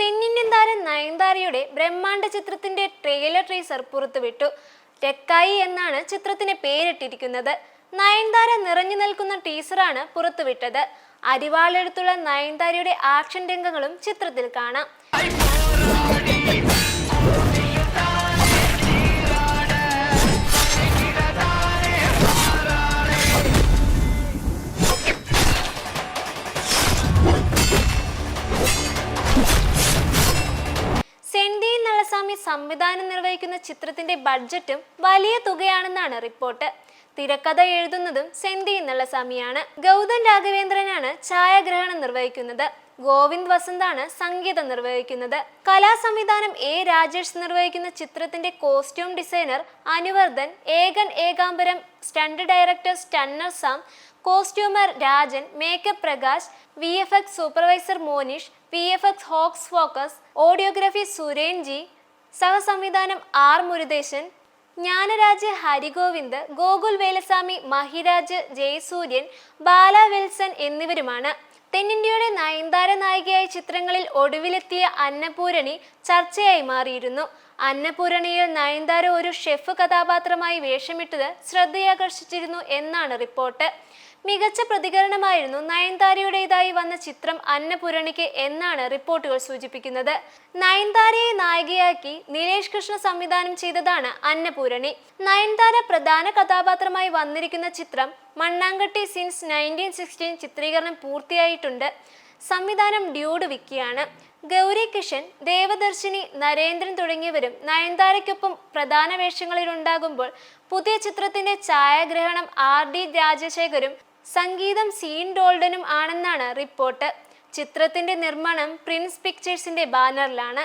തെന്നിന്ത്യൻ താരം നയൻതാരയുടെ ബ്രഹ്മാണ്ഡ ചിത്രത്തിന്റെ ട്രെയിലർ ടീസർ പുറത്തുവിട്ടു. രക്കായി എന്നാണ് ചിത്രത്തിന് പേരിട്ടിരിക്കുന്നത്. നയൻതാര നിറഞ്ഞു നിൽക്കുന്ന ടീസറാണ് പുറത്തുവിട്ടത്. അരിവാളെടുത്തുള്ള നയൻതാരയുടെ ആക്ഷൻ രംഗങ്ങളും ചിത്രത്തിൽ കാണാം. സെന്തിയിൽ നളസാമി സംവിധാനം നിർവഹിക്കുന്ന ചിത്രത്തിന്റെ ബഡ്ജറ്റും വലിയ തുകയാണെന്നാണ് റിപ്പോർട്ട്. തിരക്കഥ എഴുതുന്നതും സെന്തിയിൽ നളസാമിയാണ്. ഗൗതം രാഘവേന്ദ്രനാണ് ഛായാഗ്രഹണം നിർവഹിക്കുന്നത്. ഗോവിന്ദ് വസന്താണ് സംഗീതം നിർവഹിക്കുന്നത്. കലാസംവിധാനം എ രാജേഷ് നിർവഹിക്കുന്ന ചിത്രത്തിന്റെ costume designer Anuvardhan, Ekan Ekambaram, stunt director Stunner Sam, costumer Rajan, makeup Prakash, VFX supervisor Monish, VFX Hawks Focus, audiography Suren G, സഹസംവിധാനം R മുരുദേശൻ, ജ്ഞാനരാജ് ഹരിഗോവിന്ദ്, ഗോകുൽ വേലസ്വാമി, മഹിരാജ്, ജയസൂര്യൻ, ബാല വിൽസൺ എന്നിവരുമാണ്. തെന്നിന്ത്യയുടെ നയൻതാര നായികയായ ചിത്രങ്ങളിൽ ഒടുവിലെത്തിയ അന്നപൂരണി ചർച്ചയായി മാറിയിരുന്നു. അന്നപൂരണിയിൽ നയൻതാര ഒരു ഷെഫ് കഥാപാത്രമായി വേഷമിട്ടത് ശ്രദ്ധയാകർഷിച്ചിരുന്നു എന്നാണ് റിപ്പോർട്ട്. മികച്ച പ്രതികരണമായിരുന്നു നയൻതാരയുടേതായി വന്ന ചിത്രം അന്നപൂരണിക്ക് എന്നാണ് റിപ്പോർട്ടുകൾ സൂചിപ്പിക്കുന്നത്. നയൻതാരയെ നായികയാക്കി നിലേഷ് കൃഷ്ണ സംവിധാനം ചെയ്തതാണ് അന്നപൂരണി. നയൻതാര പ്രധാന കഥാപാത്രമായി വന്നിരിക്കുന്ന ചിത്രം മണ്ണാങ്കട്ടി സിൻസ് 1916 ചിത്രീകരണം പൂർത്തിയായിട്ടുണ്ട്. സംവിധാനം ഡ്യൂഡ് വിക്കിയാണ്. ഗൗരി കിഷൻ, ദേവദർശിനി, നരേന്ദ്രൻ തുടങ്ങിയവരും നയൻതാരയ്ക്കൊപ്പം പ്രധാന വേഷങ്ങളിലുണ്ടാകുമ്പോൾ പുതിയ ചിത്രത്തിന്റെ ഛായാഗ്രഹണം RD രാജശേഖരും സംഗീതം സീൻ ഡോൾഡനും ആണെന്നാണ് റിപ്പോർട്ട്. ചിത്രത്തിന്റെ നിർമ്മാണം പ്രിൻസ് പിക്ചേഴ്സിന്റെ ബാനറിലാണ്.